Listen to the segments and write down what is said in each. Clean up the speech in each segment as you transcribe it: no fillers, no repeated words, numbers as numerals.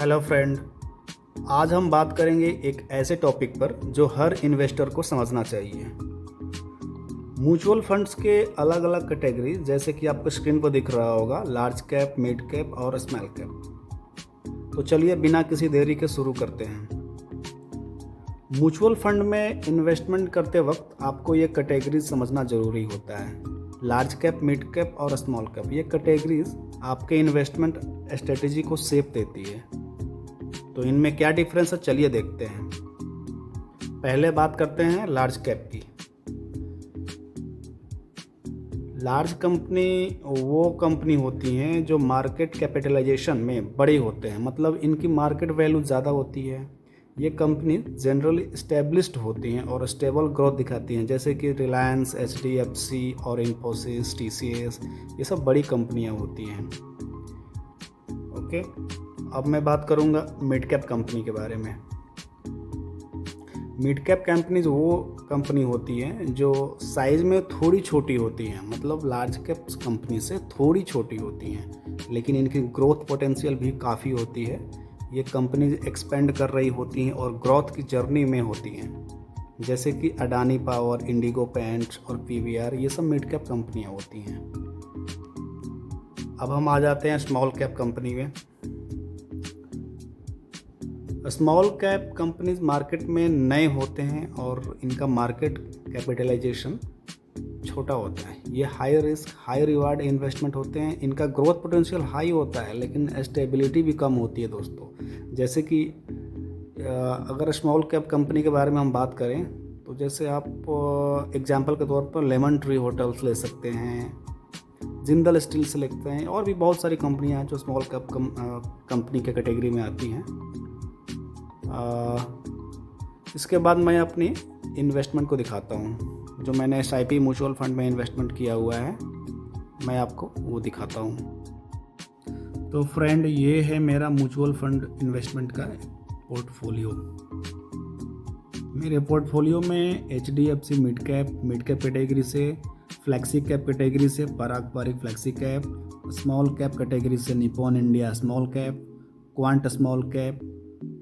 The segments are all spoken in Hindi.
Hello friend. आज हम बात करेंगे एक ऐसे टॉपिक पर जो हर इन्वेस्टर को समझना चाहिए। म्यूचुअल फंड्स के अलग अलग कैटेगरी, जैसे कि आपको स्क्रीन पर दिख रहा होगा, लार्ज कैप, मिड कैप और स्मॉल कैप। तो चलिए बिना किसी देरी के शुरू करते हैं। म्यूचुअल फंड में इन्वेस्टमेंट करते वक्त आपको ये कैटेगरी समझना ज़रूरी होता है। लार्ज कैप, मिड कैप और स्मॉल कैप, ये कैटेगरीज आपके इन्वेस्टमेंट स्ट्रेटेजी को शेप देती है। तो इनमें क्या डिफरेंस है, चलिए देखते हैं। पहले बात करते हैं लार्ज कैप की। लार्ज कंपनी वो कंपनी होती हैं जो मार्केट कैपिटलाइजेशन में बड़ी होते हैं, मतलब इनकी मार्केट वैल्यू ज़्यादा होती है। ये कंपनी जनरली इस्टेब्लिश्ड होती हैं और स्टेबल ग्रोथ दिखाती हैं, जैसे कि रिलायंस, एचडीएफसी और इन्फोसिस, टीसीएस, ये सब बड़ी कंपनियां होती हैं। ओके, अब मैं बात करूंगा मिड कैप कंपनी के बारे में। मिड कैप कंपनीज वो कंपनी होती हैं जो साइज़ में थोड़ी छोटी होती हैं, मतलब लार्ज कैप कंपनी से थोड़ी छोटी होती हैं, लेकिन इनकी ग्रोथ पोटेंशियल भी काफ़ी होती है। ये कंपनीज एक्सपेंड कर रही होती हैं और ग्रोथ की जर्नी में होती हैं, जैसे कि अडानी पावर, इंडिगो पेंट्स और पीवीआर, ये सब मिड कैप कंपनियाँ होती हैं। अब हम आ जाते हैं स्मॉल कैप कंपनी में। स्मॉल कैप कंपनीज मार्केट में नए होते हैं और इनका मार्केट कैपिटलाइजेशन छोटा होता है। ये high risk high reward investment होते हैं। इनका ग्रोथ पोटेंशियल हाई होता है, लेकिन स्टेबिलिटी भी कम होती है दोस्तों। जैसे कि अगर स्मॉल कैप कंपनी के बारे में हम बात करें, तो जैसे आप एग्जांपल के तौर पर लेमन ट्री होटल्स ले सकते हैं, जिंदल स्टील से लेते हैं, और भी बहुत सारी कंपनियां हैं जो स्मॉल कैप कंपनी के कैटेगरी में आती हैं। इसके बाद मैं अपनी इन्वेस्टमेंट को दिखाता हूँ, जो मैंने SIP म्यूचुअल फंड में इन्वेस्टमेंट किया हुआ है, मैं आपको वो दिखाता हूँ। तो फ्रेंड, ये है मेरा म्यूचुअल फंड इन्वेस्टमेंट का पोर्टफोलियो। मेरे पोर्टफोलियो में HDFC मिड कैप कैटेगरी से, फ्लैक्सी कैप कैटेगरी से Parag Parikh flexi cap, small cap category से Nippon India small cap, Quant small cap,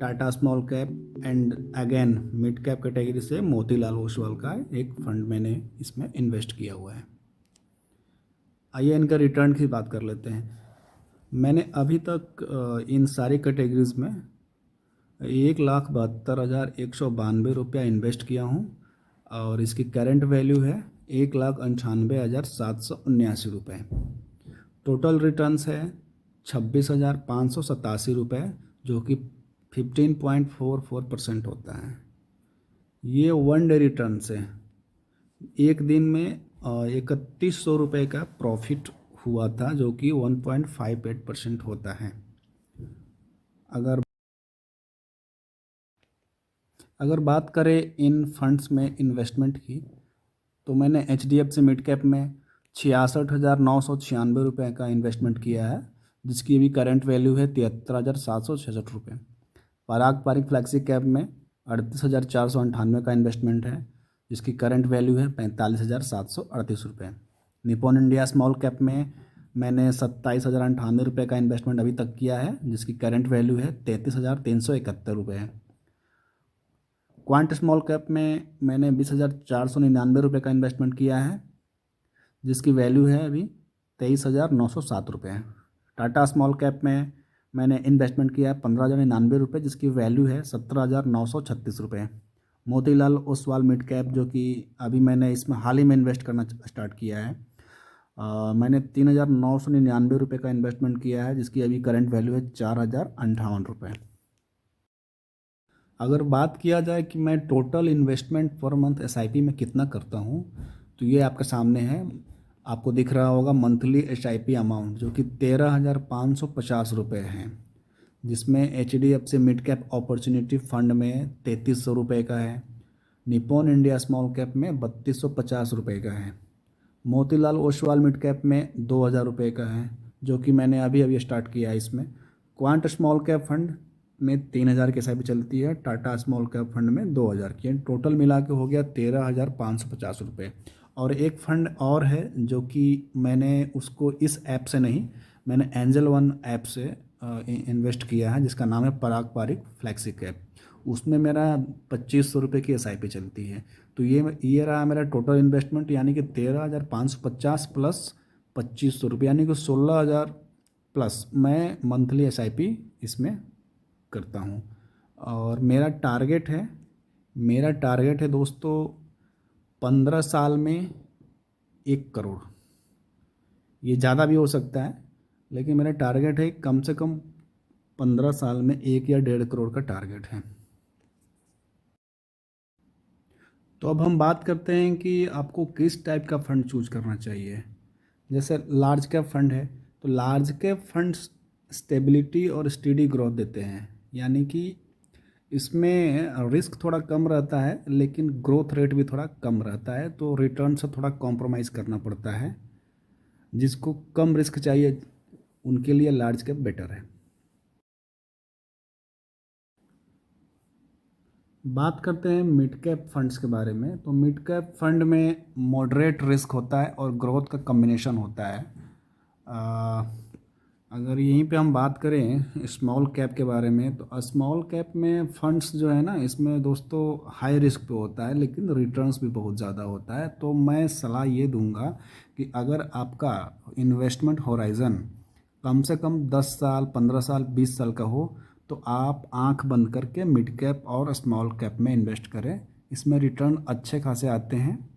Tata small cap and again mid cap category से मोतीलाल ओसवाल का एक फंड मैंने इसमें इन्वेस्ट किया हुआ है। आइए इनका रिटर्न की बात कर लेते हैं। मैंने अभी तक इन सारी कैटेगरीज में 1,72,192 इन्वेस्ट किया हूँ और इसकी करंट वैल्यू है 1,98,779 टोटल रिटर्न्स है 26,587 जो कि 15.44% होता है। ये वन डे रिटर्न्स है। एक दिन में 3,100 का प्रॉफिट हुआ था, जो कि 1.58% होता है। अगर बात करें इन फंड्स में इन्वेस्टमेंट की, तो मैंने HDFC मिड कैप में 66,996 का इन्वेस्टमेंट किया है, जिसकी अभी करंट वैल्यू है 73,766। पराग पारिक फ्लैक्सी कैप में 38,498 का इन्वेस्टमेंट है, जिसकी करंट वैल्यू है 45,738 निपॉन इंडिया स्मॉल कैप में मैंने 27,098 का इन्वेस्टमेंट अभी तक किया है, जिसकी करंट वैल्यू है 33,371 क्वांट स्मॉल कैप में मैंने 20,499 का इन्वेस्टमेंट किया है, जिसकी वैल्यू है अभी 23,907 टाटा स्मॉल कैप में मैंने इन्वेस्टमेंट किया है 15,099, जिसकी वैल्यू है 17,936 मोतीलाल ओसवाल मिड कैप, जो कि अभी मैंने इसमें हाल ही में इन्वेस्ट करना स्टार्ट किया है, मैंने 3,999 का इन्वेस्टमेंट किया है, जिसकी अभी करंट वैल्यू है 4,058। अगर बात किया जाए कि मैं total investment per month SIP में कितना करता हूँ, तो ये आपके सामने है। आपको दिख रहा होगा मंथली SIP अमाउंट, जो कि 13,550 है, जिसमें HDFC mid cap opportunity fund में 3,300 का है, निपॉन इंडिया स्मॉल कैप में 3,250 का है, मोतीलाल ओसवाल मिड कैप में 2,000 का है, जो कि मैंने अभी अभी स्टार्ट किया है इसमें। क्वांट स्मॉल कैप फंड में 3,000 की SIP चलती है, टाटा स्मॉल कैप फंड में 2,000 की है। टोटल मिला के हो गया 13,550। और एक फंड और है, जो कि मैंने उसको इस ऐप से नहीं, मैंने एंजल वन ऐप से इन्वेस्ट किया है जिसका नाम है पराग पारिक फ्लैक्सी कैप। उसमें मेरा 2500 रुपये की SIP चलती है। तो ये रहा मेरा टोटल इन्वेस्टमेंट, यानी कि 13,550 प्लस 2500 रुपये, यानी कि 16,000 प्लस मैं मंथली SIP इसमें करता हूँ। और मेरा टारगेट है दोस्तों 15 साल में 1 करोड़। ये ज़्यादा भी हो सकता है, लेकिन मेरा टारगेट है कम से कम 15 साल में 1 या 1.5 करोड़ का टारगेट है। तो अब हम बात करते हैं कि आपको किस टाइप का फ़ंड चूज करना चाहिए। जैसे लार्ज कैप फंड है, तो लार्ज कैप फंड्स स्टेबिलिटी और स्टेडी ग्रोथ देते हैं, यानी कि इसमें रिस्क थोड़ा कम रहता है लेकिन ग्रोथ रेट भी थोड़ा कम रहता है, तो रिटर्न से थोड़ा कॉम्प्रोमाइज़ करना पड़ता है। जिसको कम रिस्क चाहिए उनके लिए लार्ज कैप बेटर है। बात करते हैं मिड कैप फंड्स के बारे में। तो मिड कैप फंड में मॉडरेट रिस्क होता है और ग्रोथ का कम्बिनेशन होता है। अगर यहीं पे हम बात करें स्मॉल कैप के बारे में, तो स्मॉल कैप में फंड्स जो है ना, इसमें दोस्तों हाई रिस्क पे होता है लेकिन रिटर्न्स भी बहुत ज़्यादा होता है। तो मैं सलाह ये दूंगा कि अगर आपका इन्वेस्टमेंट होराइज़न कम से कम 10 साल, 15 साल, 20 साल का हो, तो आप आंख बंद करके मिड कैप और स्मॉल कैप में इन्वेस्ट करें। इसमें रिटर्न अच्छे खासे आते हैं।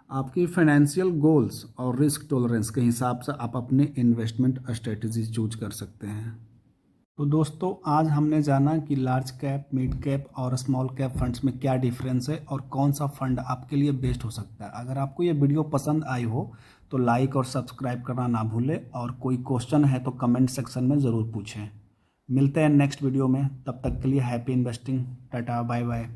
आपकी फाइनेंशियल गोल्स और रिस्क टॉलरेंस के हिसाब से आप अपने इन्वेस्टमेंट स्ट्रेटजी चूज कर सकते हैं। तो दोस्तों आज हमने जाना कि लार्ज कैप, मिड कैप और स्मॉल कैप फंड्स में क्या डिफरेंस है और कौन सा फंड आपके लिए बेस्ट हो सकता है। अगर आपको ये वीडियो पसंद आई हो तो लाइक और सब्सक्राइब करना ना भूलें, और कोई क्वेश्चन है तो कमेंट सेक्शन में ज़रूर पूछें। मिलते हैं नेक्स्ट वीडियो में, तब तक के लिए हैप्पी इन्वेस्टिंग। टाटा, बाय बाय।